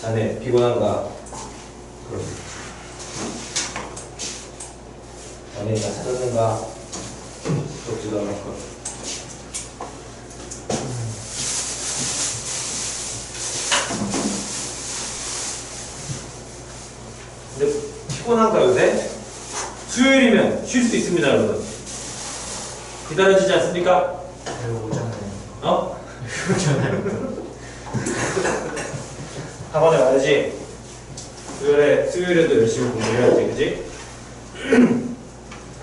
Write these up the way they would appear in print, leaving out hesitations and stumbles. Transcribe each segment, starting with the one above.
자네 피곤한가? 그럼 자네가 찾았는가? 덥지도 않았고. 근데 피곤한가 요새? 수요일이면 쉴 수 있습니다 여러분. 기다려지지 않습니까? 이거 오잖아요. 어? 이거 오잖아요. 학원에 가야지. 수요일에도 열심히 공부해야지, 그지?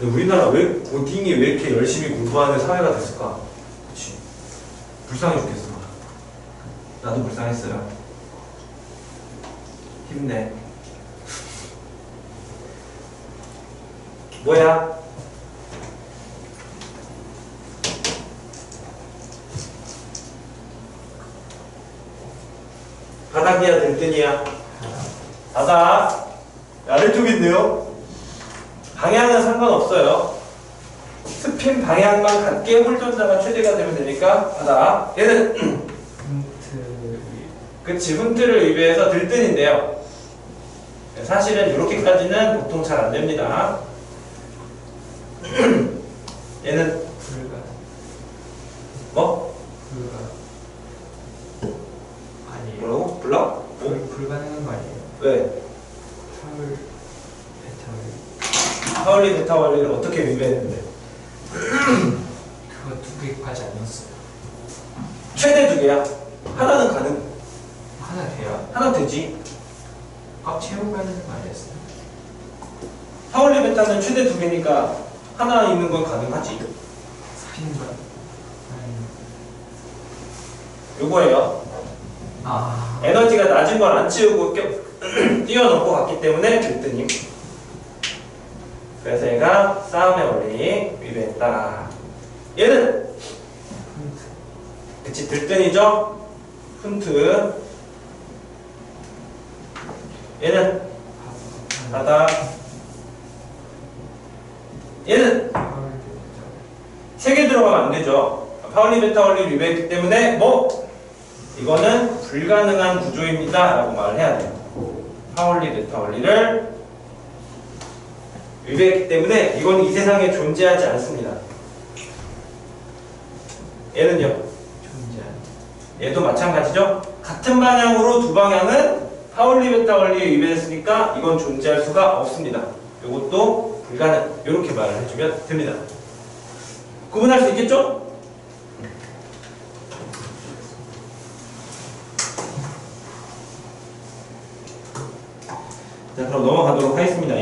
우리나라 고딩이 왜 이렇게 열심히 공부하는 사회가 됐을까? 그치? 불쌍해 죽겠어. 나도 불쌍했어요. 힘내. 뭐야? 바닥이야, 들뜬이야? 바닥. 아래쪽인데요? 방향은 상관없어요. 스핀 방향만 같게 홀전자가 최대가 되면 되니까 바닥. 얘는 힌트. 그치, 훈트를 위배해서 들뜬인데요. 사실은 이렇게까지는 보통 잘 안 됩니다. 얘는 불가. 뭐? 불가. 아니에요. 뭐라고? 불러? 뭐? 불가능한 거 아니에요? 왜? 파울 베타울. 파울리 베타 원리를 어떻게 위배했는데? 그거 두 개까지 아니었어요. 최대 두 개야. 하나는 가능. 하나 돼요? 하나 되지. 꽉 채우고 하는 거 아니었어요? 파울리 베타는 최대 두 개니까 하나 있는 건 가능하지. 스핀과. 요거예요. 아. 에너지가 낮은 걸 안 치우고 뛰어넘고 갔기 때문에 들뜬임. 그래서 얘가 싸움의 원리 위배했다. 얘는 그치, 들뜬이죠. 훈트. 얘는 바닥. 얘는 파울 베타울. 세 개 들어가면 안 되죠. 파울리 베타 원리 위배했기 때문에 뭐 이거는 불가능한 구조입니다 라고 말을 해야 돼요. 파울리 베타 원리를 위배했기 때문에 이건 이 세상에 존재하지 않습니다. 얘는요? 존재한. 얘도 마찬가지죠. 같은 방향으로 두 방향은 파울리 베타 원리에 위배했으니까 이건 존재할 수가 없습니다. 이것도 불가능. 이렇게 말을 해주면 됩니다. 구분할 수 있겠죠? 자, 그럼 넘어가도록 하겠습니다.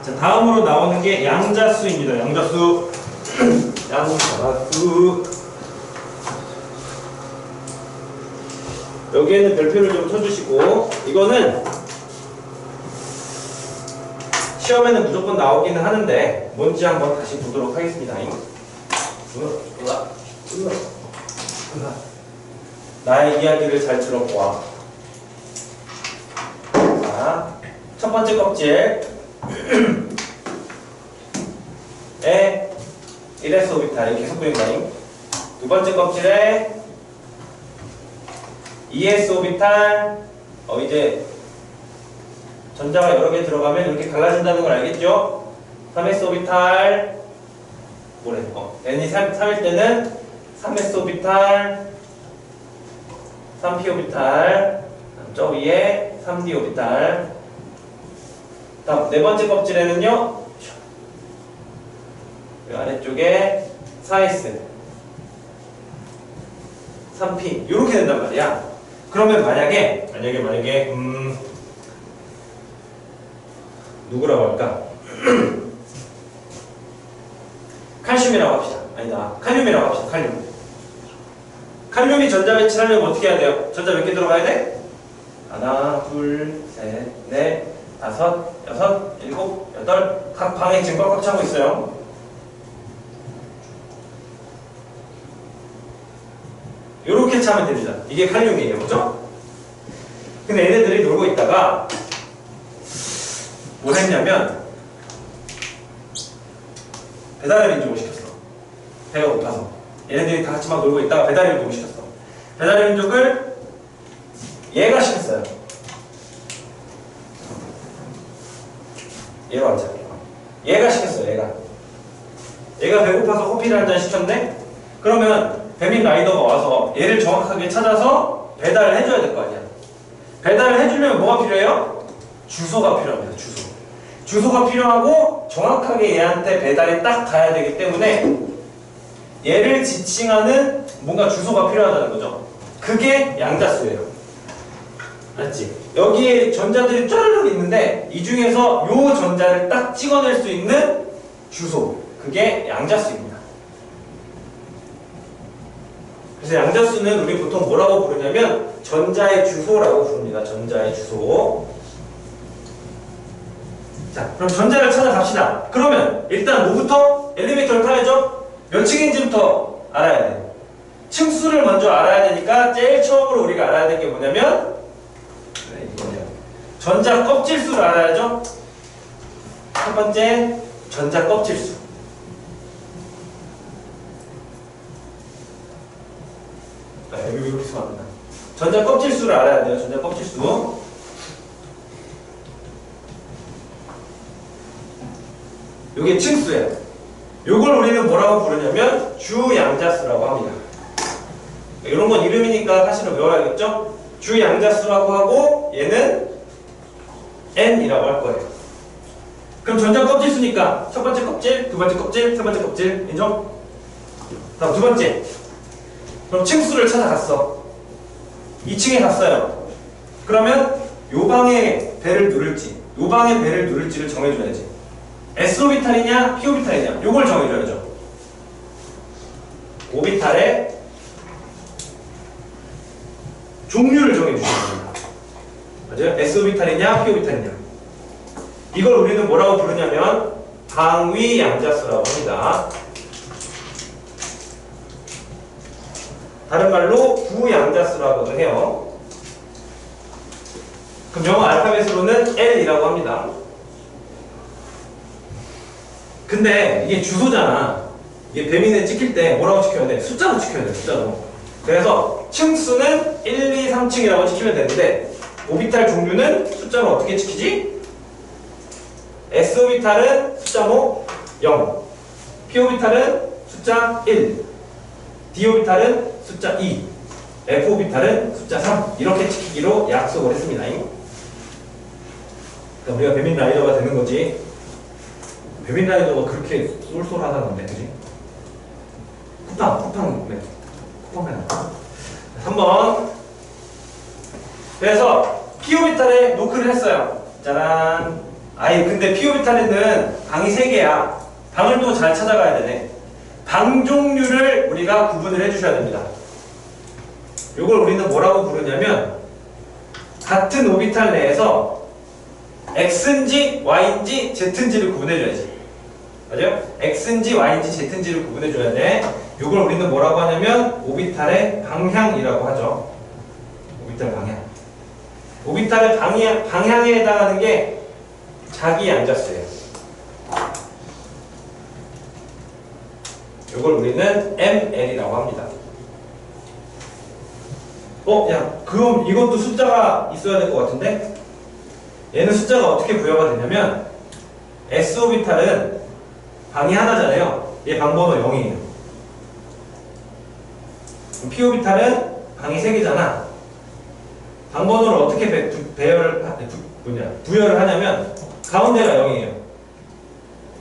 자, 다음으로 나오는 게 양자수입니다. 양자수. 양자수. 여기에는 별표를 좀 쳐주시고, 이거는 시험에는 무조건 나오기는 하는데 뭔지 한번 다시 보도록 하겠습니다. 나의 이야기를 잘 들어보아. 자, 첫 번째 껍질에 1s 오비탈 계속 그린다잉. 두 번째 껍질에 2s 오비탈. 이제 전자가 여러 개 들어가면 이렇게 갈라진다는 걸 알겠죠? 3s 오비탈. 뭐래? n이 3일 때는 3s 오비탈, 3p 오비탈, 저 위에 3d 오비탈. 다음 네 번째 껍질에는요, 이 아래쪽에 4s, 3p 이렇게 된단 말이야. 그러면 만약에 누구라고 할까? 칼슘이라고 합시다. 아니다. 칼륨이라고 합시다. 칼륨. 칼륨이 전자 배치를 하려면 어떻게 해야 돼요? 전자 몇 개 들어가야 돼? 하나, 둘, 셋, 넷, 다섯, 여섯, 일곱, 여덟. 각 방에 지금 꽉꽉 차고 있어요. 요렇게 차면 됩니다. 이게 칼륨이에요. 그죠? 근데 얘네들이 놀고 있다가 뭘 했냐면 배달의 민족을 시켰어. 배가 고파서. 얘네들이 다 같이 막 놀고 있다가 배달의 민족을 시켰어. 배달의 민족을 얘가 시켰어요. 얘가 왔잖아. 얘가 시켰어요. 얘가 배고파서 커피를 한 잔 시켰네? 그러면 배민 라이더가 와서 얘를 정확하게 찾아서 배달을 해줘야 될 거 아니야. 배달을 해주려면 뭐가 필요해요? 주소가 필요합니다. 주소가 필요하고 정확하게 얘한테 배달이 딱 가야 되기 때문에 얘를 지칭하는 뭔가 주소가 필요하다는 거죠. 그게 양자수예요. 알았지? 여기에 전자들이 쫘르륵 있는데 이 중에서 요 전자를 딱 찍어낼 수 있는 주소, 그게 양자수입니다. 그래서 양자수는 우리 보통 뭐라고 부르냐면 전자의 주소라고 부릅니다. 전자의 주소. 자, 그럼 전자를 찾아갑시다. 그러면 일단 뭐부터? 엘리베이터를 타야죠? 몇 층인지부터 알아야 돼. 층수를 먼저 알아야 되니까 제일 처음으로 우리가 알아야 될 게 뭐냐면 전자 껍질수를 알아야죠? 첫 번째, 전자 껍질수. 여기 이렇게 수합니다. 전자 껍질수를 알아야 돼요. 전자 껍질수. 요게 층수예요. 요걸 우리는 뭐라고 부르냐면 주양자수라고 합니다. 이런 건 이름이니까 사실은 외워야겠죠? 주양자수라고 하고 얘는 n이라고 할 거예요. 그럼 전자 껍질수니까 첫 번째 껍질, 두 번째 껍질, 세 번째 껍질 인정? 다음 두 번째. 그럼 층수를 찾아갔어. 2층에 갔어요. 그러면 요 방에 배를 누를지, 요 방에 배를 누를지를 정해줘야지. S오비탈이냐, P오비탈이냐, 요걸 정해줘야죠. 오비탈의 종류를 정해주셔야 됩니다. 맞아요? S오비탈이냐, P오비탈이냐. 이걸 우리는 뭐라고 부르냐면 방위양자수라고 합니다. 다른 말로 부양자수라고도 해요. 그럼 영어 알파벳으로는 L이라고 합니다. 근데 이게 주소잖아. 이게 배민에 찍힐 때 뭐라고 찍혀야 돼? 숫자로 찍혀야 돼. 숫자로. 그래서 층수는 1, 2, 3층이라고 찍히면 되는데 오비탈 종류는 숫자로 어떻게 찍히지? S오비탈은 숫자 뭐? 0, P오비탈은 숫자 1, D오비탈은 숫자 2, F오비탈은 숫자 3 이렇게 찍히기로 약속을 했습니다. 그러니까 우리가 배민 라이더가 되는 거지. 배민 라이더가 그렇게 쏠쏠하다는데, 그지? 쿠팡, 네. 쿠팡맨. 3번. 그래서 P오비탈에 노크를 했어요. 짜란. 근데 P오비탈에는 방이 3개야. 방을 또 잘 찾아가야 되네. 방 종류를 우리가 구분을 해주셔야 됩니다. 이걸 우리는 뭐라고 부르냐면 같은 오비탈 내에서 X인지 Y인지 Z인지를 구분해줘야지. 맞아요? X인지 Y인지 Z인지를 구분해줘야 돼. 이걸 우리는 뭐라고 하냐면 오비탈의 방향이라고 하죠. 오비탈 방향. 오비탈의 방향에 해당하는 게 자기 양자수예요. 이걸 우리는 ML이라고 합니다. 그럼 이것도 숫자가 있어야 될 것 같은데? 얘는 숫자가 어떻게 부여가 되냐면 S오비탈은 방이 하나잖아요. 얘 방번호 0이에요. P오비탈은 방이 3개잖아. 방번호를 어떻게 부여를 하냐면 가운데가 0이에요.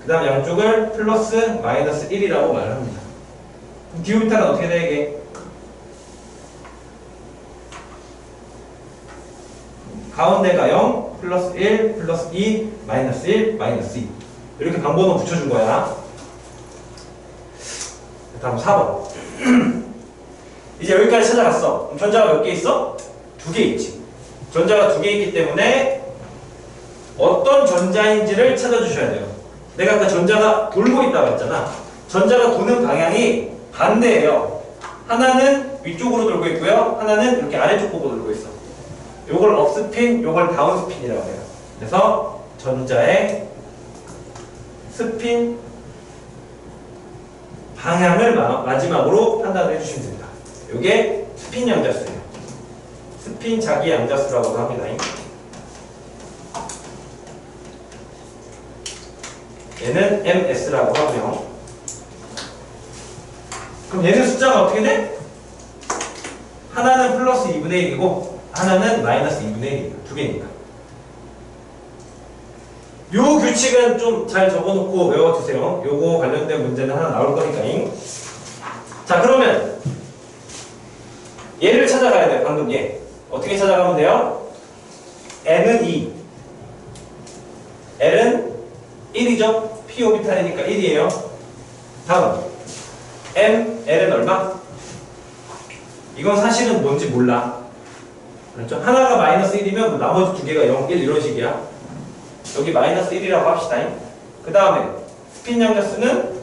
그 다음 양쪽을 플러스 마이너스 1이라고 말을 합니다. 그럼 D오비탈은 어떻게 돼, 이게? 가운데가 0, 플러스 1, 플러스 2, 마이너스 1, 마이너스 2. 이렇게 방번호 붙여준 거야. 다음 4번. 이제 여기까지 찾아갔어. 그럼 전자가 몇 개 있어? 2개 있지. 전자가 2개 있기 때문에 어떤 전자인지를 찾아주셔야 돼요. 내가 아까 전자가 돌고 있다고 했잖아. 전자가 도는 방향이 반대예요. 하나는 위쪽으로 돌고 있고요. 하나는 이렇게 아래쪽 보고 돌고 있어. 요걸 업스핀, 요걸 다운스핀이라고 해요. 그래서 전자의 스핀 방향을 마지막으로 판단을 해주시면 됩니다. 요게 스핀 양자수예요. 스핀 자기 양자수라고도 합니다. 얘는 MS라고 하고요. 그럼 얘는 숫자가 어떻게 돼? 하나는 플러스 2분의 1이고 하나는 마이너스 2분의 1이니까 두 개니까. 요 규칙은 좀 잘 적어놓고 외워두세요. 요거 관련된 문제는 하나 나올 거니까. 자, 그러면 얘를 찾아가야 돼요. 방금 얘 어떻게 찾아가면 돼요? n은 2, l은 1이죠. p 오비탈이니까 1이에요. 다음 l은 얼마? 이건 사실은 뭔지 몰라. 그렇죠? 하나가 마이너스 1이면 나머지 두 개가 0, 1 이런 식이야. 여기 마이너스 1이라고 합시다. 그 다음에 스핀 양자수는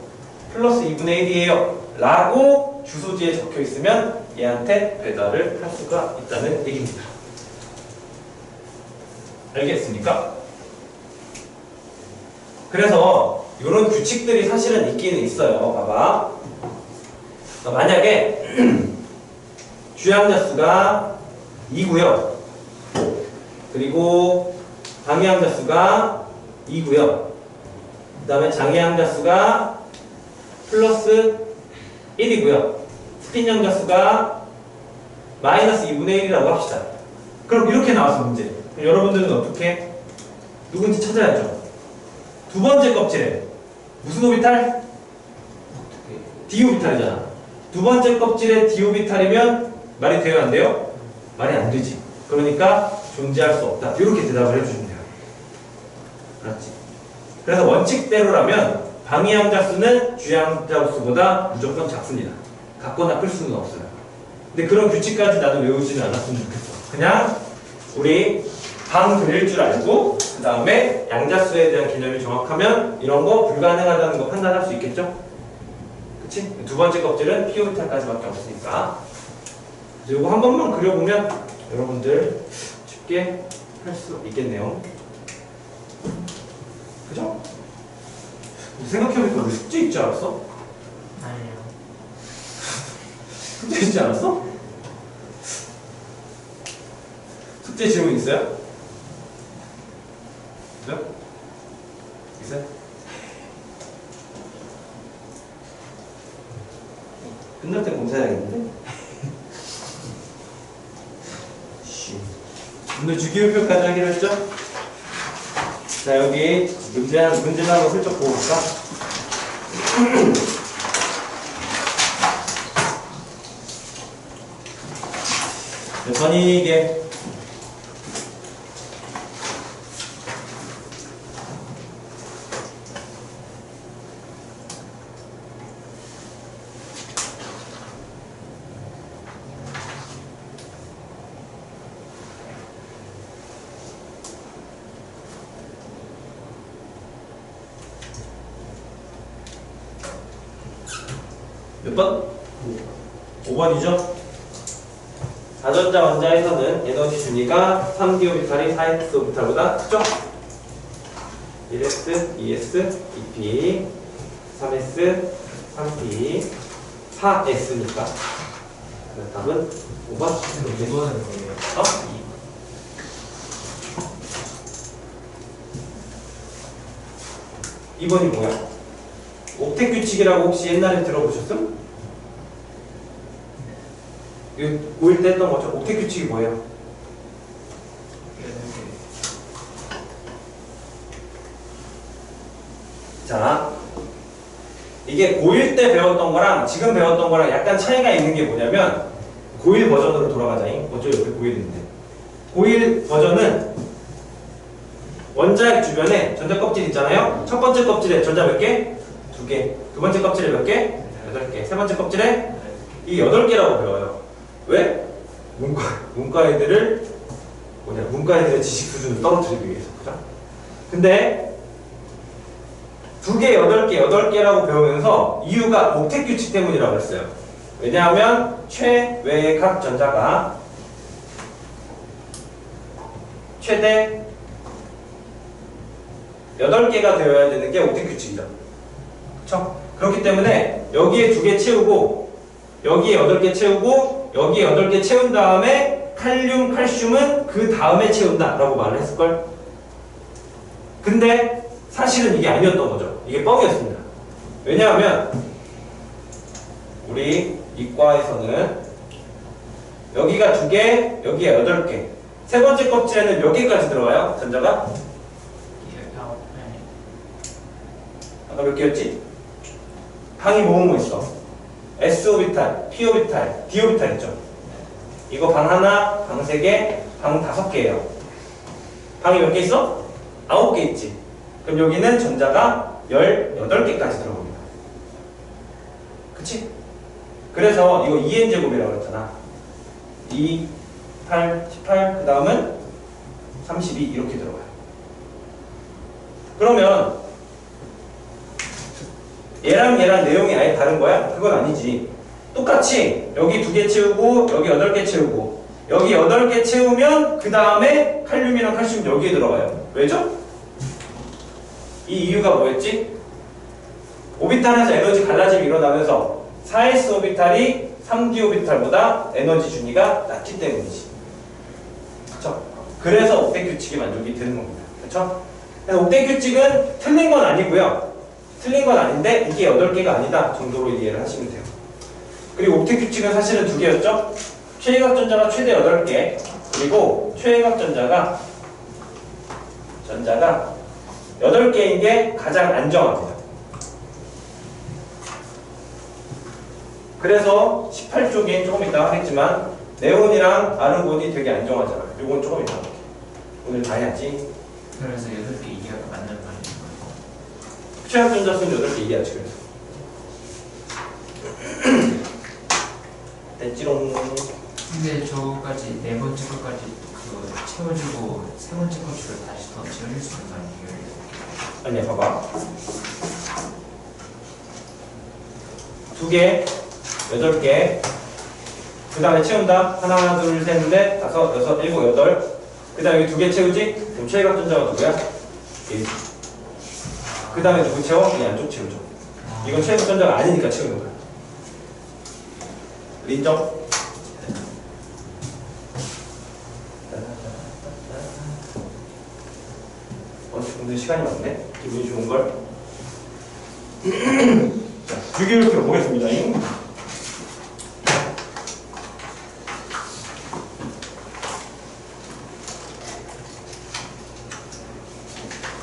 플러스 2분의 1이에요 라고 주소지에 적혀 있으면 얘한테 배달을 할 수가 있다는 얘기입니다. 알겠습니까? 그래서 이런 규칙들이 사실은 있기는 있어요. 봐봐. 만약에 주양자수가 2고요. 그리고 방해양자수가 2고요. 그 다음에 장애양자수가 플러스 1이고요. 스핀양자수가 마이너스 2분의 1이라고 합시다. 그럼 이렇게 나와서 문제. 여러분들은 어떻게? 누군지 찾아야죠. 두 번째 껍질에 무슨 오비탈? D 오비탈이잖아. 두 번째 껍질에 D 오비탈이면 말이 돼요, 안 돼요? 말이 안 되지. 그러니까 존재할 수 없다. 이렇게 대답을 해주시면 돼요. 알았지? 그래서 원칙대로라면 방해양자수는 주양자수보다 무조건 작습니다. 갖거나 끌 수는 없어요. 근데 그런 규칙까지 나도 외우지는 않았으면 좋겠어. 그냥 우리 방 그릴 줄 알고 그 다음에 양자수에 대한 개념이 정확하면 이런 거 불가능하다는 거 판단할 수 있겠죠? 그치? 두 번째 껍질은 피오비탈까지밖에 없으니까. 그래서 이거 한 번만 그려보면 여러분들 쉽게 할 수 있겠네요. 그죠? 생각해보니까 우리 숙제 있지 않았어? 아니요. 숙제 있지 않았어? 숙제 질문 있어요? 있어요? 있어요? 끝날 때 검사해야겠는데? 오늘 주기율표까지 하기로 했죠? 자, 여기 문제를 한번 슬쩍 보고 볼까? 선이게 몇 번? 5번이죠? 자전자 원자에서는 에너지 준위가 3d 오비탈이 4x 오비탈보다 크죠? 1s, 2s, 2p, 3s, 3p, 4s니까 답은 5번? 이거는 뭐예요? 어? 2번이 뭐야? 옥텟 규칙이라고 혹시 옛날에 들어보셨음? 고1 때 했던 거죠? 옥텟 규칙이 뭐예요? 자, 이게 고1 때 배웠던 거랑 지금 배웠던 거랑 약간 차이가 있는 게 뭐냐면 고1 버전으로 돌아가자잉. 어쩌 옆에 고1인데 고1 버전은 원자핵 주변에 전자 껍질 있잖아요. 첫 번째 껍질에 전자 몇 개? 2개. 두 번째 껍질에 몇 개? 8개. 세 번째 껍질에 이 8개라고 배워요. 왜? 문과 애들을 문과 애들의 지식 수준을 떨어뜨리기 위해서. 그죠? 근데 2개, 8개, 8개라고 배우면서 이유가 옥텟 규칙 때문이라고 했어요. 왜냐하면 최외각 전자가 최대 8개가 되어야 되는 게 옥텟 규칙이죠. 그쵸? 그렇기 때문에 여기에 2개 채우고 여기에 8개 채우고 여기에 8개 채운 다음에 칼륨, 칼슘은 그 다음에 채운다 라고 말을 했을걸? 근데 사실은 이게 아니었던 거죠. 이게 뻥이었습니다. 왜냐하면 우리 이과에서는 여기가 2개, 여기가 8개. 세 번째 껍질에는 몇 개까지 들어가요? 전자가? 아까 몇 개였지? 방이 뭐 있어? S오비탈, P오비탈, D오비탈 있죠? 이거 방 하나, 방 3개, 방 5개예요. 방이 몇 개 있어? 9개 있지. 그럼 여기는 전자가 18개까지 들어갑니다. 그치? 그래서 이거 2n제곱이라고 했잖아. 2, 8, 18, 그 다음은 32 이렇게 들어가요. 그러면 얘랑 내용이 아예 다른 거야? 그건 아니지. 똑같이 여기 2개 채우고 여기 8개 채우고 여기 8개 채우면 그 다음에 칼륨이랑 칼슘 여기에 들어가요. 왜죠? 이 이유가 뭐였지? 오비탈에서 에너지 갈라짐이 일어나면서 4s 오비탈이 3d 오비탈보다 에너지 준위가 낮기 때문이지. 그쵸? 그래서 옥대 규칙이 만족이 되는 겁니다. 그쵸? 그래서 옥대 규칙은 틀린 건 아니고요. 틀린 건 아닌데 이게 8개가 아니다 정도로 이해를 하시면 돼요. 그리고 옥대 규칙은 사실은 2개였죠? 최외곽 전자가 최대 8개, 그리고 최외곽 전자가 8개인 게 가장 안정합니다. 그래서 18쪽인 조금 이따 하겠지만 네온이랑 아르곤이 되게 안정하잖아. 요건 조금 이따 할게. 오늘 다 해야지. 그래서 8개 이하가 맞는 말인 거예요. 최악 전자 수는 8개 이해하지. 그래서 됐지롱. 근데 저까지 4번째 것까지 그 채워주고 3번째 것을 다시 더 채워줄 수 있는 거 아니에요? 아니야, 봐봐. 2개, 8개. 그 다음에 채운다. 하나, 둘, 셋, 넷, 다섯, 여섯, 일곱, 여덟. 그 다음에 여기 2개 채우지? 그럼 최외곽 전자가 누구야? 1. 그 다음에 누구 채워? 이 안쪽 채우죠. 이건 최외곽 전자가 아니니까 채우는 거야. 인정? 근데 시간이 많네? 기분이 좋은걸? 자, 주기율표 보겠습니다.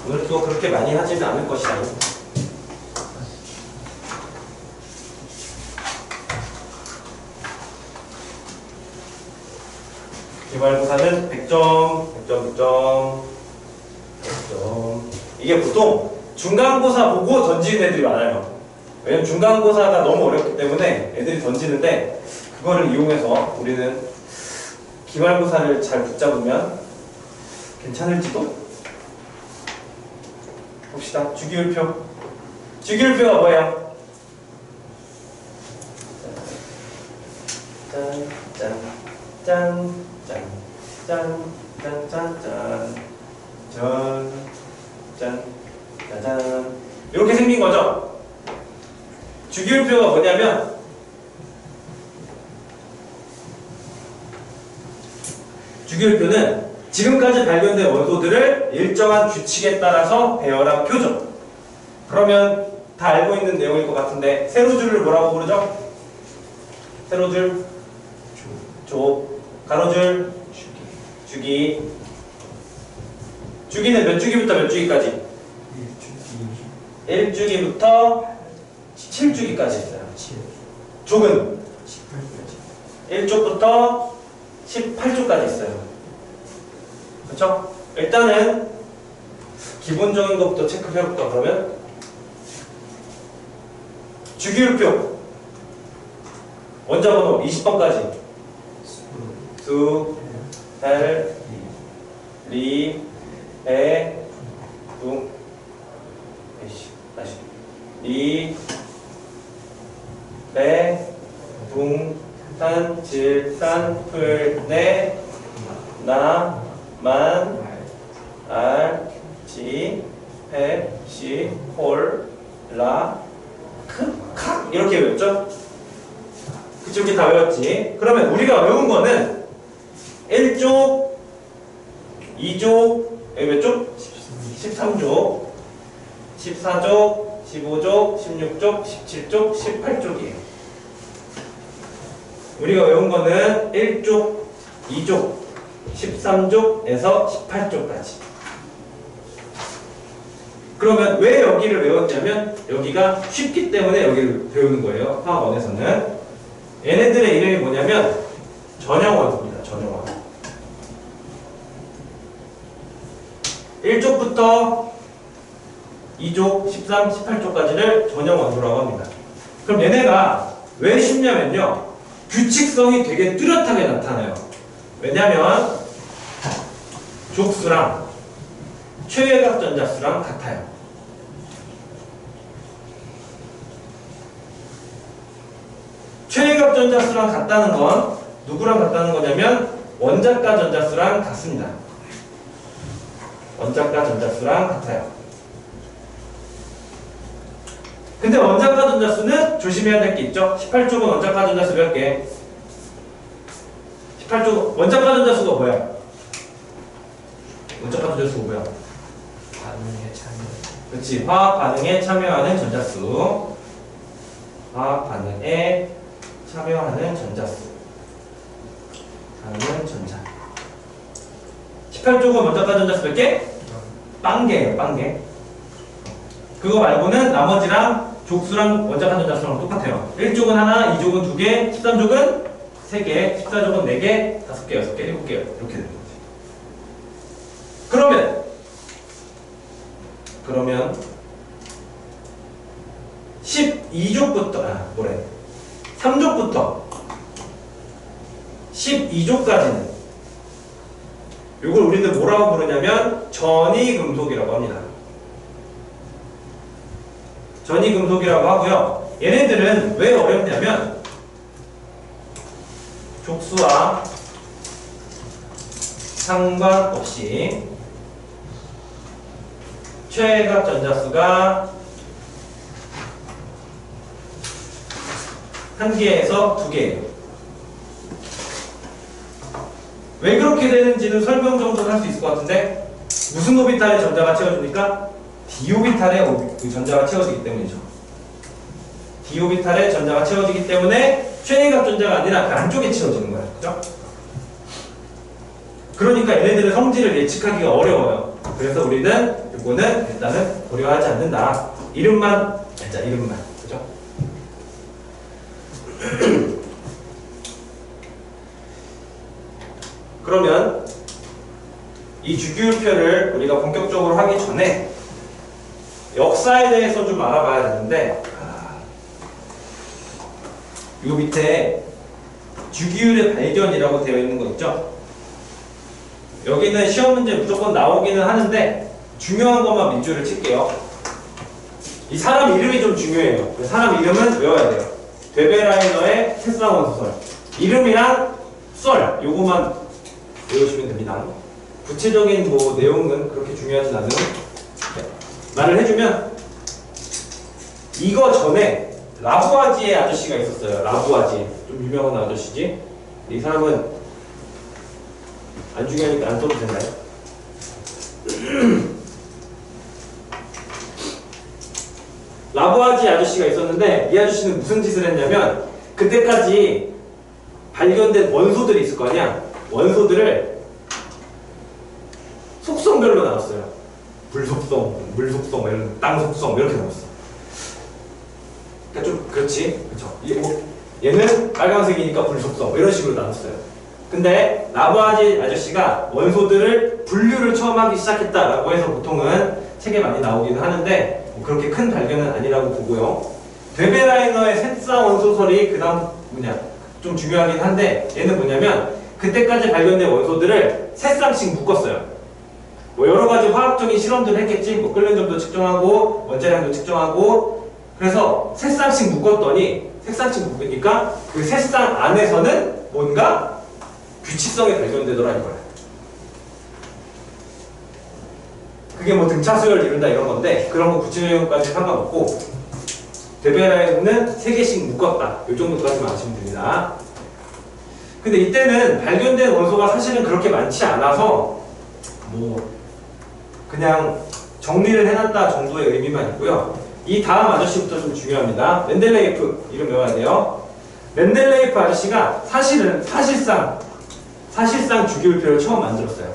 오늘 또 그렇게 많이 하지는 않을 것이다. 기말고사는 100점, 100점, 100점, 100점. 이게 보통 중간고사 보고 던지는 애들이 많아요. 왜냐면 중간고사가 너무 어렵기 때문에 애들이 던지는데 그거를 이용해서 우리는 기말고사를 잘 붙잡으면 괜찮을지도? 봅시다. 주기율표. 주기율표가 뭐예요? 짠, 짠, 짠, 짠, 짠, 짠, 짠, 짠, 짠, 짠, 짜잔. 이렇게 생긴 거죠? 주기율표가 뭐냐면 주기율표는 지금까지 발견된 원소들을 일정한 규칙에 따라서 배열한 표죠. 그러면 다 알고 있는 내용일 것 같은데 세로줄을 뭐라고 부르죠? 세로줄, 조, 가로줄, 주기. 주기는 몇 주기부터 몇 주기까지? 1주기부터 7주기까지 있어요. 족은 1쪽부터 18쪽까지 있어요. 그렇죠? 일단은 기본적인 것부터 체크해볼까 그러면? 주기율표 원자번호 20번까지 수, 헬, 리, 에, 둥, 다시 리, 배, 둥, 산, 질, 산, 풀, 내, 나, 만, 알, 지, 배, 시, 홀, 라, 크, 칵 이렇게 외웠죠? 그쪽이 다 외웠지. 그러면 우리가 외운 거는 1족, 2족, 여기 몇 족? 13족, 14족, 15족, 16족, 17족, 18족이에요. 우리가 외운 거는 1족, 2족, 13족에서 18족까지. 그러면 왜 여기를 외웠냐면 여기가 쉽기 때문에 여기를 배우는 거예요. 화학원에서는. 얘네들의 이름이 뭐냐면 전형원입니다. 전형원. 1족부터 2족, 13, 18족까지를 전형원소라고 합니다. 그럼 얘네가 왜 쉽냐면요. 규칙성이 되게 뚜렷하게 나타나요. 왜냐면 족수랑 최외각 전자수랑 같아요. 최외각 전자수랑 같다는 건 누구랑 같다는 거냐면 원자가 전자수랑 같습니다. 원자가 전자수랑 같아요. 근데 원자가 전자수는 조심해야 될 게 있죠. 18쪽은 원자가 전자수 몇 개? 18쪽 원자가 전자수가 뭐야? 원자가 전자수가 뭐야? 반응에 참여. 그렇지. 화학 반응에 참여하는 전자수. 화학 반응에 참여하는 전자수. 하는 전자. 18쪽은 원자가 전자수 몇 개? 빵개예요. 빵개. 그거 말고는 나머지랑 족수랑 원자가 전자수랑 똑같아요. 1족은 하나, 2족은 2개, 13족은 3개, 14족은 4개, 5개, 6개, 7개 이렇게 되는 거지. 그러면 12족부터 3족부터 12족까지는 이걸 우리는 뭐라고 부르냐면 전이금속이라고 합니다. 전이금속이라고 하고요. 얘네들은 왜 어렵냐면 족수와 상관없이 최외각 전자수가 1개에서 2개예요. 왜 그렇게 되는지는 설명 정도는 할 수 있을 것 같은데 무슨 오비탈에 전자가 채워주니까 d오비탈에 그 전자가 채워지기 때문이죠. d오비탈에 전자가 채워지기 때문에 최외각 전자가 아니라 그 안쪽에 채워지는 거예요. 그죠? 그러니까 얘네들의 성질을 예측하기가 어려워요. 그래서 우리는 이거는 일단은 고려하지 않는다. 이름만 알자. 이름만. 그죠? 그러면 이 주기율표를 우리가 본격적으로 하기 전에 역사에 대해서 좀 알아봐야 되는데 이 밑에 주기율의 발견이라고 되어 있는 거 있죠? 여기는 시험 문제 무조건 나오기는 하는데 중요한 것만 밑줄을 칠게요. 이 사람 이름이 좀 중요해요. 사람 이름은 외워야 돼요. 데베라이너의 새쌍원소설. 이름이랑 썰 요거만 외우시면 됩니다. 구체적인 뭐 내용은 그렇게 중요하진 않은 말을 해주면 이거 전에 라부아지에 아저씨가 있었어요. 라부아지 좀 유명한 아저씨지. 이 사람은 안 중요하니까 안 써도 되나요? 라부아지 아저씨가 있었는데 이 아저씨는 무슨 짓을 했냐면 그때까지 발견된 원소들이 있을 거 아니야. 원소들을 속성별로 나눴어요. 불속성, 물속성, 이런 땅 속성 이렇게 나눴어. 그러니까 좀 그렇지, 그렇죠. 얘는 빨간색이니까 불속성 이런 식으로 나눴어요. 근데 라부아지 아저씨가 원소들을 분류를 처음 하기 시작했다라고 해서 보통은 책에 많이 나오기는 하는데 뭐 그렇게 큰 발견은 아니라고 보고요. 데베라이너의 새쌍원소설이 그다음 좀 중요하긴 한데 얘는 뭐냐면 그때까지 발견된 원소들을 세 쌍씩 묶었어요. 뭐 여러 가지 화학적인 실험들을 했겠지. 뭐 끓는 점도 측정하고 원자량도 측정하고 그래서 세 쌍씩 묶었더니 세 쌍씩 묶으니까 그 세 쌍 안에서는 뭔가 규칙성이 발견되더라 이거야. 그게 뭐 등차수열을 이룬다 이런 건데 그런 거 구체적인까지 상관없고 데베라이너는 3개씩 묶었다. 이 정도까지만 아시면 됩니다. 근데 이때는 발견된 원소가 사실은 그렇게 많지 않아서 뭐 그냥 정리를 해놨다 정도의 의미만 있고요. 이 다음 아저씨부터 좀 중요합니다. 멘델레이프 이름 외워야 돼요. 멘델레이프 아저씨가 사실상 주기율표를 처음 만들었어요.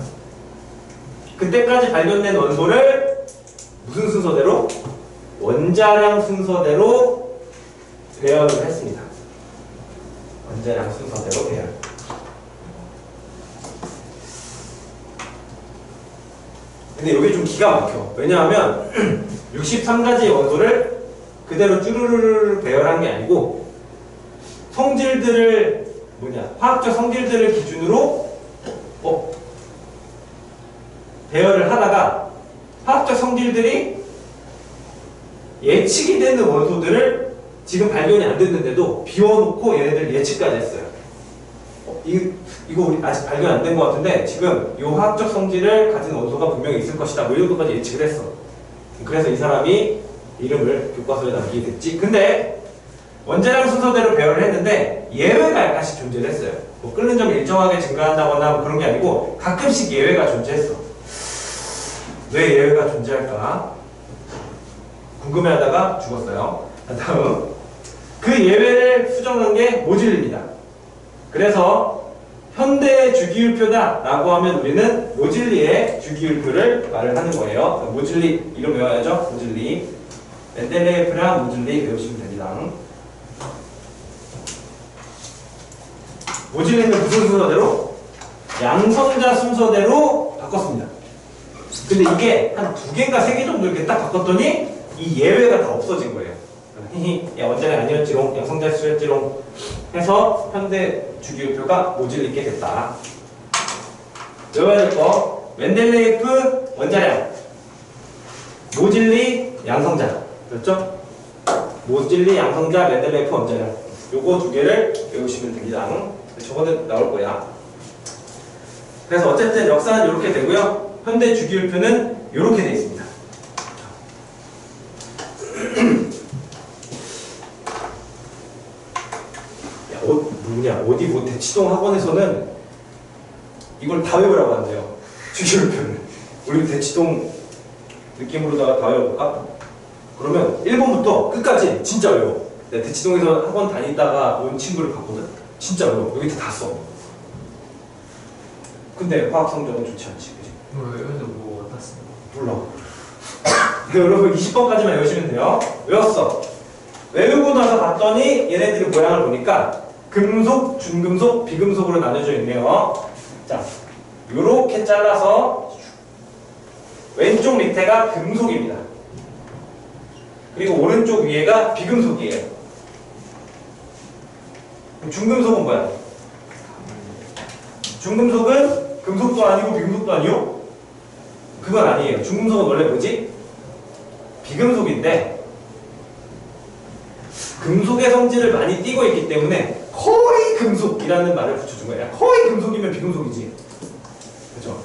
그때까지 발견된 원소를 무슨 순서대로? 원자량 순서대로 배열을 했습니다. 원자량 순서대로 배열. 근데 이게 좀 기가 막혀. 왜냐하면 63가지 원소를 그대로 쭈루루루 배열한 게 아니고 성질들을 화학적 성질들을 기준으로 배열을 하다가 화학적 성질들이 예측이 되는 원소들을 지금 발견이 안 됐는데도 비워놓고 얘네들 예측까지 했어요. 이거 우리 아직 발견 안 된 것 같은데 지금 이 화학적 성질을 가진 원소가 분명히 있을 것이다. 뭐 이 정도까지 예측을 했어. 그래서 이 사람이 이름을 교과서에 남기게 됐지. 근데 원자량 순서대로 배열을 했는데 예외가 약간씩 존재했어요. 뭐 끓는 점이 일정하게 증가한다거나 뭐 그런 게 아니고 가끔씩 예외가 존재했어. 왜 예외가 존재할까? 궁금해하다가 죽었어요. 다음 그 예외를 수정한 게 모질리입니다. 그래서 현대의 주기율표다 라고 하면 우리는 모질리의 주기율표를 말을 하는 거예요. 모질리 이름 외워야죠. 모질리 멘델레예프랑 모질리 외우시면 됩니다. 모질리는 무슨 순서대로? 양성자 순서대로 바꿨습니다. 근데 이게 한 2개인가 3개 정도 이렇게 딱 바꿨더니 이 예외가 다 없어진 거예요. 야 원자량 아니었지롱, 양성자 수였지롱 해서 현대 주기율표가 모질리게 됐다. 외워야 될 거 멘델레예프 원자량, 모질리 양성자, 그렇죠? 모질리 양성자 멘델레예프 원자량 요거 2개를 외우시면 됩니다. 저거는 나올 거야. 그래서 어쨌든 역사는 이렇게 되고요. 현대 주기율표는 이렇게 되어 있습니다. 어디 뭐 대치동 학원에서는 이걸 다 외우라고 한대요. 주기율표를. 우리 대치동 느낌으로다가 다 외워볼까? 그러면 1번부터 끝까지 진짜 외워. 내가 대치동에서 학원 다니다가 온 친구를 봤거든. 진짜 외워. 여기 다 써. 근데 화학 성적은 좋지 않지. 그치? 여기서 뭐 어디다 쓰는 몰라. 여러분 20번까지만 외우시면 돼요. 외웠어. 외우고 나서 봤더니 얘네들의 모양을 보니까 금속, 준금속, 비금속으로 나눠져 있네요. 자, 요렇게 잘라서 왼쪽 밑에가 금속입니다. 그리고 오른쪽 위에가 비금속이에요. 중금속은 뭐야? 중금속은 금속도 아니고 비금속도 아니요? 그건 아니에요. 중금속은 원래 뭐지? 비금속인데 금속의 성질을 많이 띠고 있기 때문에 거의 금속이라는 말을 붙여준 거야. 거의 금속이면 비금속이지. 그렇죠?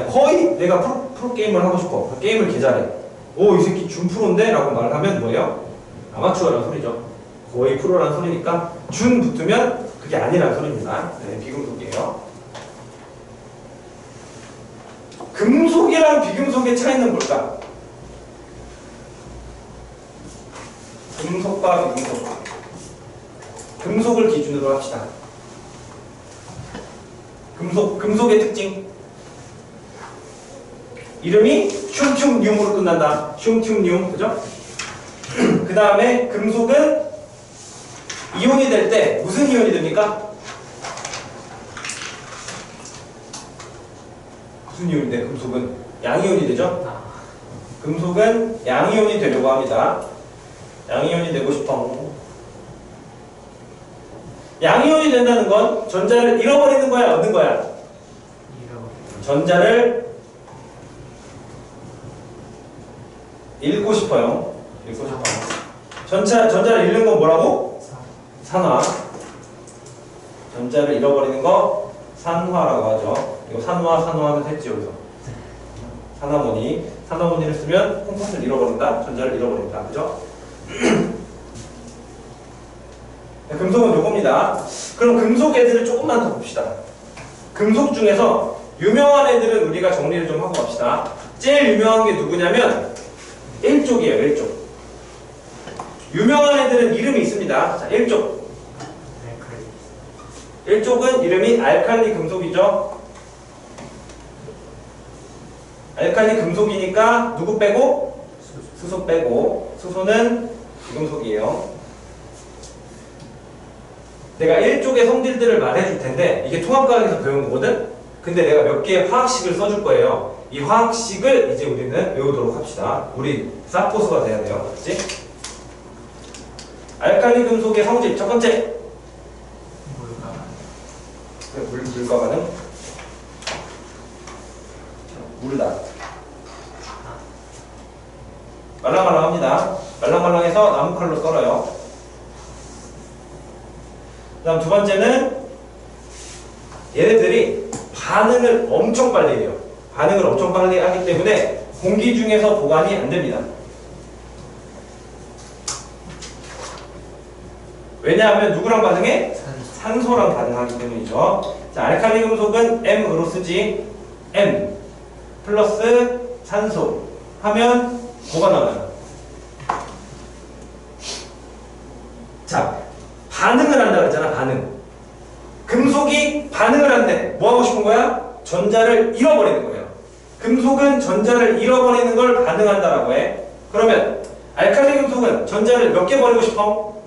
거의 내가 프로게임을 하고 싶어. 게임을 개 잘해. 오, 이 새끼 준 프로인데? 라고 말을 하면 뭐예요? 아마추어라는 소리죠. 거의 프로라는 소리니까 준 붙으면 그게 아니라는 소리입니다. 네, 비금속이에요. 금속이랑 비금속의 차이는 뭘까? 금속과 비금속. 금속을 기준으로 합시다. 금속의 특징. 이름이 흉튠뇽으로 끝난다. 흉튠뇽, 그죠? 그 다음에 금속은 이온이 될 때 무슨 이온이 됩니까? 무슨 이온이 돼? 금속은 양이온이 되죠? 금속은 양이온이 되려고 합니다. 양이온이 되고 싶어. 양이온이 된다는 건 전자를 잃어버리는 거야, 얻는 거야? 전자를 잃고 싶어요. 읽고 싶어요. 전자를 잃는 건 뭐라고? 산화. 전자를 잃어버리는 거 산화라고 하죠. 이거 산화는 했지 여기서. 산화모니를 쓰면 콩팥을 잃어버린다. 전자를 잃어버린다. 그죠? 금속은 요겁니다. 그럼 금속 애들을 조금만 더 봅시다. 금속 중에서 유명한 애들은 우리가 정리를 좀 하고 갑시다. 제일 유명한 게 누구냐면 1족이에요. 1족. 유명한 애들은 이름이 있습니다. 자, 1족. 1족은 이름이 알칼리 금속이죠. 알칼리 금속이니까 누구 빼고? 수소 빼고. 수소는 비금속이에요. 내가 1쪽의 성질들을 말해줄 텐데 이게 통합과학에서 배운 거거든? 근데 내가 몇 개의 화학식을 써줄 거예요. 이 화학식을 이제 우리는 외우도록 합시다. 우리 쌉고수가 돼야 돼요. 그치? 알칼리 금속의 성질 첫 번째. 물과 반응. 물다. 말랑말랑합니다. 말랑말랑해서 나무칼로 썰어요. 그 다음 두 번째는 얘네들이 반응을 엄청 빨리 해요. 반응을 엄청 빨리 하기 때문에 공기 중에서 보관이 안 됩니다. 왜냐하면 누구랑 반응해? 산소랑 반응하기 때문이죠. 자, 알칼리 금속은 M으로 쓰지. M 플러스 산소 하면 뭐가 나와요? 자, 반응을 한다 그랬잖아. 반응. 금속이 반응을 한대. 뭐 하고 싶은 거야? 전자를 잃어버리는 거예요. 금속은 전자를 잃어버리는 걸 반응한다라고 해. 그러면 알칼리 금속은 전자를 몇 개 버리고 싶어?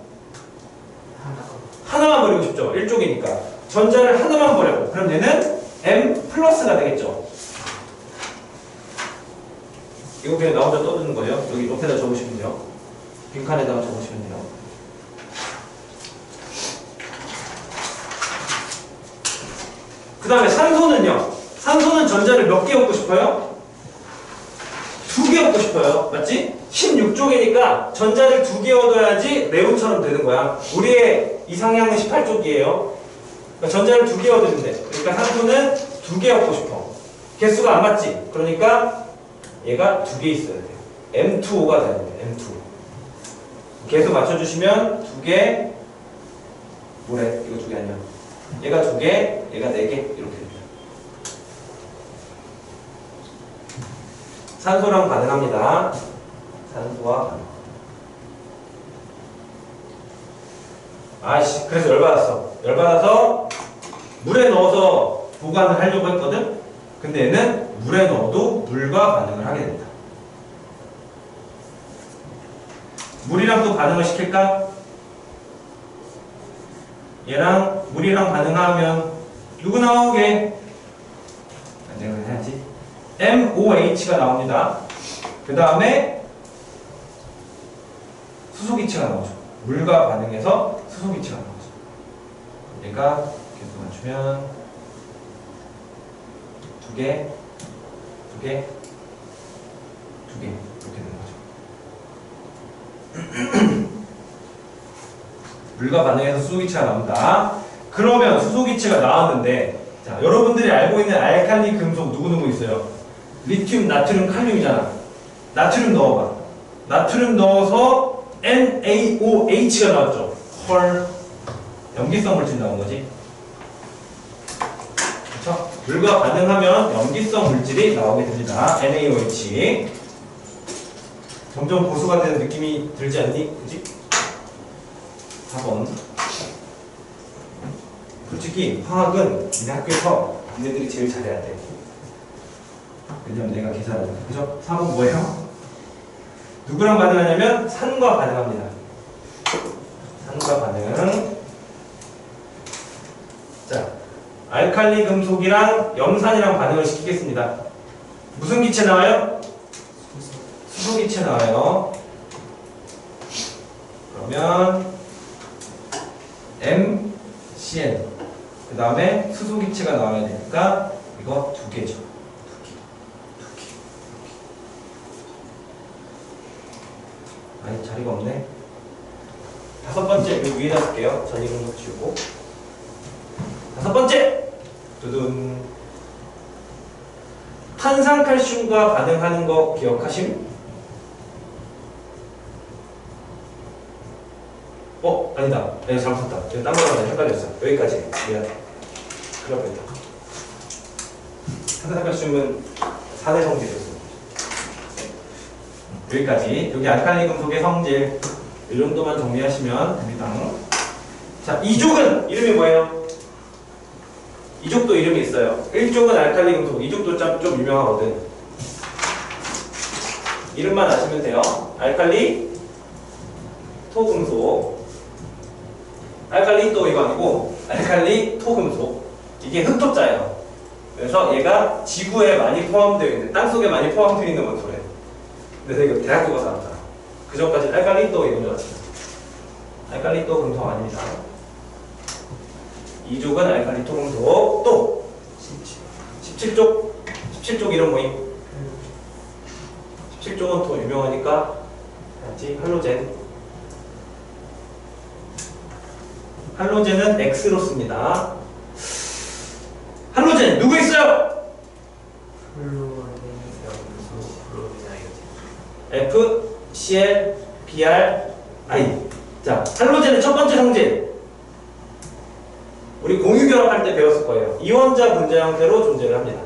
하나만 버리고 싶죠. 1쪽이니까. 전자를 하나만 버려. 그럼 얘는 M 플러스가 되겠죠. 이거 그냥 나 혼자 떠드는 거예요. 여기 옆에다 적으시면 돼요. 빈칸에다가 적으시면 돼요. 그 다음에 산소는요. 산소는 전자를 몇 개 얻고 싶어요? 2개 얻고 싶어요. 맞지? 16쪽이니까 전자를 2개 얻어야지 네온처럼 되는 거야. 우리의 이상향은 18쪽이에요. 그러니까 전자를 2개 얻으는데, 그러니까 산소는 2개 얻고 싶어. 개수가 안 맞지? 그러니까 얘가 2개 있어야 돼. M2O가 돼야 돼. M2O. 개수 맞춰주시면 2개, 뭐래? 이거 2개 아니야. 얘가 2개, 얘가 4개 이렇게 됩니다. 산소랑 반응합니다. 산소와 반응. 아이씨, 그래서 열받았어. 열받아서 물에 넣어서 보관을 하려고 했거든? 근데 얘는 물에 넣어도 물과 반응을 하게 된다. 물이랑 또 반응을 시킬까? 얘랑 물이랑 반응하면 누구 나오게? 내가 해야지. MOH가 나옵니다. 그 다음에 수소기체가 나오죠. 물과 반응해서 수소기체가 나오죠. 얘가 계속 맞추면 2개, 2개, 2개 이렇게 되는 거죠. 물과 반응해서 수소기체가 나온다. 그러면 수소기체가 나왔는데, 자, 여러분들이 알고 있는 알칼리 금속 누구누구 있어요? 리튬, 나트륨, 칼륨이잖아. 나트륨 넣어봐. 나트륨 넣어서 NaOH가 나왔죠. 헐. 염기성 물질 나온 거지. 그쵸? 물과 반응하면 염기성 물질이 나오게 됩니다. NaOH. 점점 보수가 되는 느낌이 들지 않니? 그치? 4번. 솔직히 화학은 니네 학교에서 니네들이 제일 잘해야 돼. 왜냐면 내가 계산하니까. 그죠? 4번 뭐예요? 누구랑 반응하냐면 산과 반응합니다. 산과 반응. 자, 알칼리 금속이랑 염산이랑 반응을 시키겠습니다. 무슨 기체 나와요? 수소기체 나와요. 그러면 MCN. 그 다음에 수소기체가 나와야 되니까 이거 2개죠. 2개. 아니, 자리가 없네. 5번째, 여기 위에다 쓸게요. 전 이런 거 지우고. 5번째! 두둔. 탄산칼슘과 반응하는 거 기억하심? 아니다. 내가 잘못 썼다. 내가 딴 거랑 헷갈렸어. 여기까지. 미안. 큰일 날 뻔했다. 산화칼슘은 4대 성질이었어. 여기까지. 여기 알칼리 금속의 성질. 이 정도만 정리하시면 됩니다. 자, 이족은 이름이 뭐예요? 이족도 이름이 있어요. 1족은 알칼리 금속, 2족도 좀 유명하거든. 이름만 아시면 돼요. 알칼리 토금속. 알칼리 또 이거 아니고 알칼리 토금속. 이게 흑토자예요. 그래서 얘가 지구에 많이 포함되어 있는, 땅속에 많이 포함되어 있는 원소래요. 근데 이거 대학교가 나왔다. 그 전까지 알칼리 또 이건 줄 알았어요. 알칼리 또 금속 아닙니다. 2족은 알칼리 토금속. 또 17족. 17족 이름 뭐임? 17족은 더 유명하니까 알지? 할로젠. 할로젠은 X로 씁니다. 할로젠 누구 있어요? F, Cl, Br, I. 자, 할로젠의 첫 번째 성질. 우리 공유결합할 때 배웠을 거예요. 이원자 분자 형태로 존재를 합니다.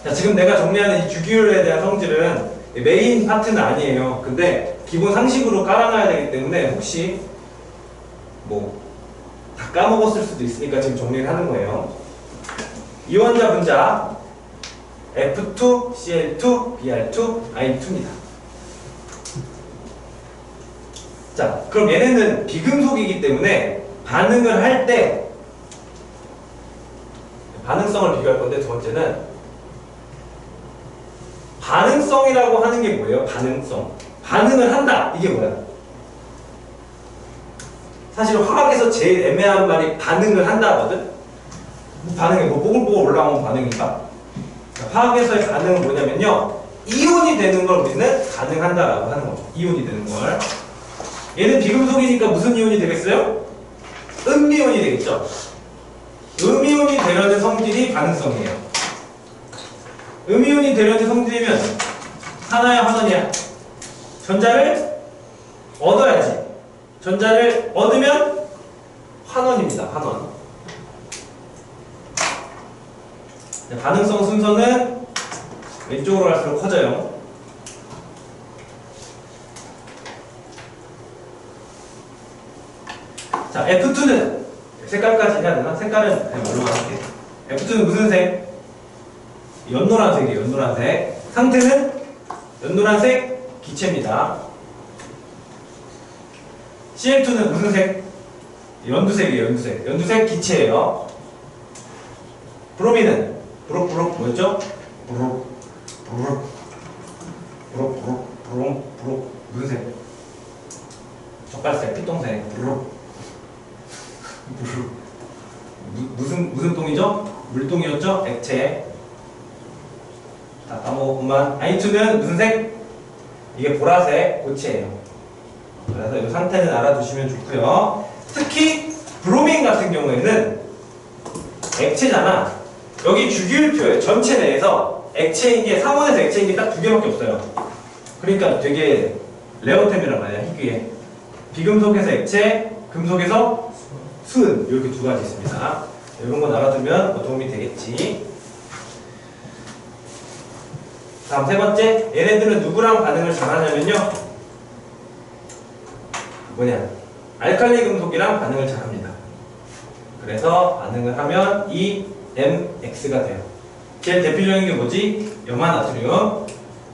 자, 지금 내가 정리하는 이 주기율에 대한 성질은 메인 파트는 아니에요. 근데 기본 상식으로 깔아놔야 되기 때문에 혹시 뭐 다 까먹었을 수도 있으니까 지금 정리를 하는 거예요. 이원자 분자 F2, Cl2, Br2, I2입니다. 자, 그럼 얘네는 비금속이기 때문에 반응을 할 때 반응성을 비교할 건데, 두 번째는 반응성이라고 하는 게 뭐예요? 반응성. 반응을 한다. 이게 뭐야? 사실 화학에서 제일 애매한 말이 반응을 한다거든? 반응이 뭐 뽀글뽀글 올라오면 반응인가? 화학에서의 반응은 뭐냐면요, 이온이 되는 걸 우리는 반응한다라고 하는 거죠. 이온이 되는 걸. 얘는 비금속이니까 무슨 이온이 되겠어요? 음이온이 되겠죠. 음이온이 되려는 성질이 반응성이에요. 음이온이 되려는 성질이면 하나야 환원이야? 전자를 얻어야지. 전자를 얻으면 환원입니다. 환원. 반응성 순서는 왼쪽으로 갈수록 커져요. 자, F2는 색깔까지 해야 되나? 색깔은 그냥 말로만 할게. F2는 무슨 색? 연노란색이에요. 연노란색. 상태는 연노란색 기체입니다. Cl2는 무슨 색? 연두색이에요. 연두색. 연두색 기체예요. 브로민은 부록 뭐였죠? 부록 무슨 색? 젓갈색, 피똥색. 무슨 똥이죠? 물똥이었죠? 액체. 다 까먹었구만. I2는 무슨 색? 이게 보라색 고체예요. 그래서 이 상태는 알아두시면 좋고요. 특히 브로민 같은 경우에는 액체잖아. 여기 주기율표에 전체 내에서 액체인 게, 상온에서 액체인 게 딱 두 개밖에 없어요. 그러니까 되게 레어템이란 말이야. 희귀해. 비금속에서 액체, 금속에서 수은, 이렇게 두 가지 있습니다. 이런 건 알아두면 도움이 되겠지. 다음 세 번째, 얘네들은 누구랑 반응을 잘하냐면요, 뭐냐, 알칼리 금속이랑 반응을 잘합니다. 그래서 반응을 하면 이 MX가 돼요. 제일 대표적인 게 뭐지? 염화나트륨.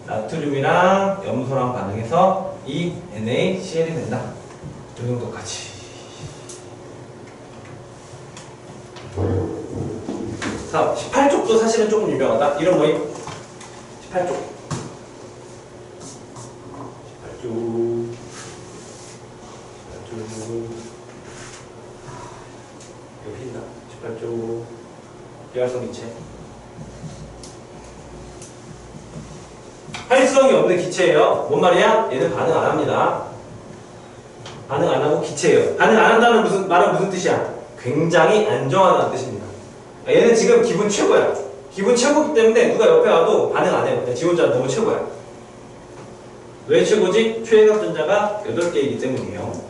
나트륨이랑 염소랑 반응해서 이 NaCl이 된다. 이 정도까지. 자, 18쪽도 사실은 조금 유명하다. 이런 거임. 18쪽. 18쪽. 여기 있나? 18쪽. 비활성 기체. 활성이 없는 기체예요. 뭔 말이야? 얘는 반응 안 합니다. 반응 안 하고 기체예요. 반응 안 한다는 말은 무슨 뜻이야? 굉장히 안정하다는 뜻입니다. 얘는 지금 기분 최고야. 기분 최고기 때문에 누가 옆에 와도 반응 안 해요. 지 혼자 너무 최고야. 왜 최고지? 최외곽 전자가 8개이기 때문이에요.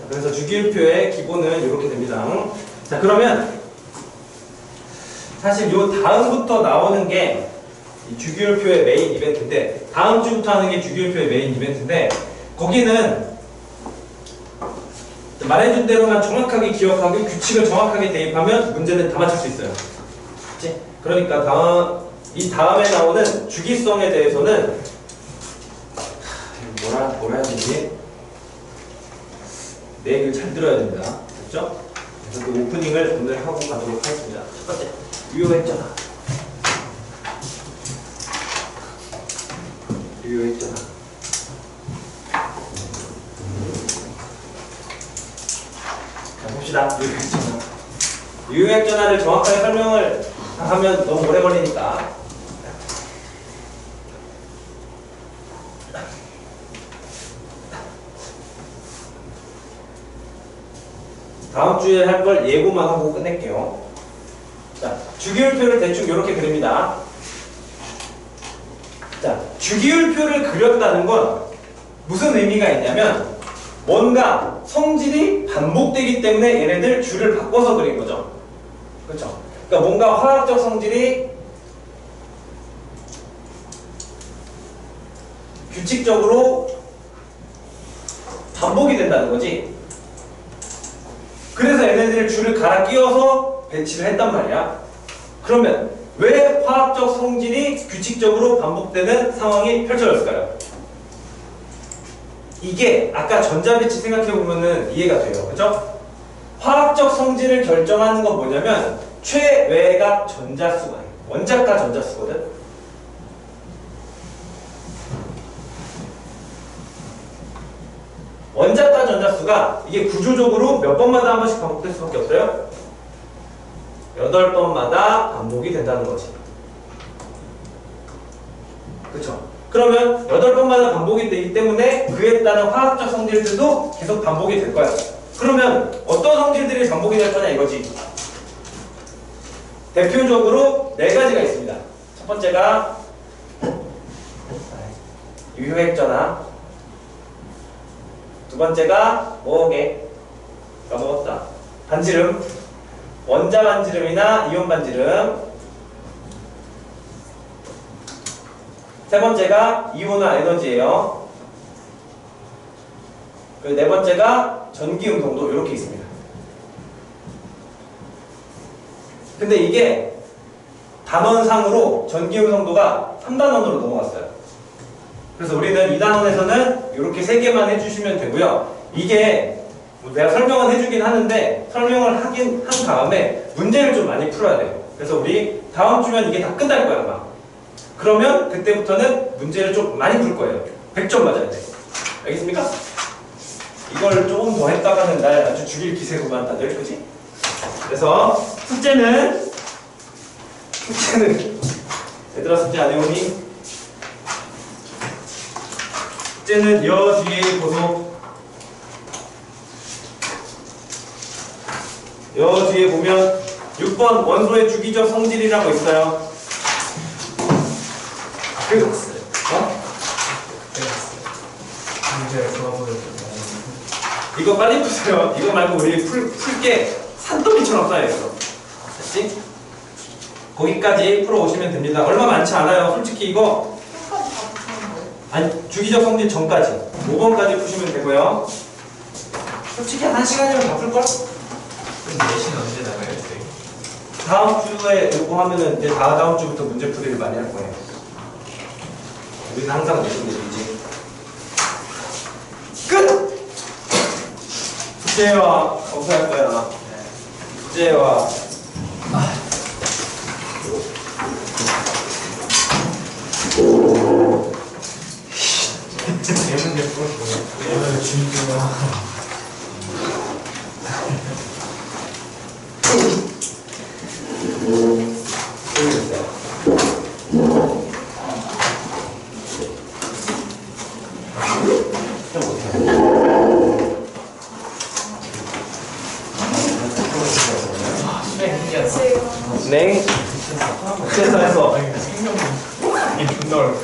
그래서 주기율표의 기본은 이렇게 됩니다. 자, 그러면 사실 요 다음부터 나오는 게 이 주기율표의 메인 이벤트인데, 다음 주부터 하는 게 주기율표의 메인 이벤트인데, 거기는 말해준 대로만 정확하게 기억하고 규칙을 정확하게 대입하면 문제는 다 맞출 수 있어요. 그치? 그러니까 이 다음에 나오는 주기성에 대해서는 뭐라 해야 되지? 내 얘기를 잘 들어야 됩니다. 됐죠? 그래서 그 오프닝을 오늘 하고 가도록 하겠습니다. 첫 번째, 유효했잖아. 유효했잖아. 자, 봅시다. 유효했잖아. 유효했잖아를 정확하게 설명을 하면 너무 오래 걸리니까. 다음 주에 할 걸 예고만 하고 끝낼게요. 자, 주기율표를 대충 이렇게 그립니다. 자, 주기율표를 그렸다는 건 무슨 의미가 있냐면 뭔가 성질이 반복되기 때문에 얘네들 줄을 바꿔서 그린 거죠. 그렇죠? 그러니까 뭔가 화학적 성질이 규칙적으로 반복이 된다는 거지. 그래서 얘네들을 줄을 갈아 끼워서 배치를 했단 말이야. 그러면 왜 화학적 성질이 규칙적으로 반복되는 상황이 펼쳐졌을까요? 이게 아까 전자배치 생각해보면 이해가 돼요. 그죠? 화학적 성질을 결정하는 건 뭐냐면 최외곽 전자수가 원자가 전자수거든. 원자가 전자수가 이게 구조적으로 몇 번마다 한 번씩 반복될 수밖에 없어요? 8번마다 반복이 된다는 거지. 그쵸? 그러면 8번마다 반복이 되기 때문에 그에 따른 화학적 성질들도 계속 반복이 될 거야. 그러면 어떤 성질들이 반복이 될 거냐 이거지. 대표적으로 4가지가 있습니다. 첫 번째가 유효액전화, 두 번째가 뭐게? 까먹었다. 반지름, 원자 반지름이나 이온 반지름. 세 번째가 이온화 에너지예요. 그 네 번째가 전기 음성도 이렇게 있습니다. 근데 이게 단원상으로 전기 음성도가 3단원으로 넘어갔어요. 그래서 우리는 2단원에서는 이렇게 3개만 해주시면 되고요. 이게 내가 설명은 해주긴 하는데 설명을 하긴 한 다음에 문제를 좀 많이 풀어야 돼요. 그래서 우리 다음 주면 이게 다 끝날 거야 아마. 그러면 그때부터는 문제를 좀 많이 풀 거예요. 100점 맞아야 돼. 알겠습니까? 이걸 조금 더 했다가는 날 아주 죽일 기세구만 다들. 그치? 그래서 숙제는 얘들아 숙제 안 해오니? 숙제는 여 뒤에 보소. 여 뒤에 보면 6번 원소의 주기적 성질이라고 있어요. 문제를 풀어보려고. 이거 빨리 푸세요. 이거 말고 우리 풀게 산더미처럼 쌓여있어. 됐지? 거기까지 풀어오시면 됩니다. 얼마 많지 않아요. 솔직히 이거 아니 주기적 성질 전까지 5번까지 푸시면 되고요. 솔직히 1시간이면 다 풀걸? 그럼 내신 언제 나가요, 저희? 다음 주에 요거 하면은 이제 다음 주부터 문제 풀이를 많이 할 거예요. 우리는 항상 내신 내리지. 끝! 숙제와 검사할 거야. 숙제와 예문제 풀어줘요. 진짜. 이게 존나 어렵다.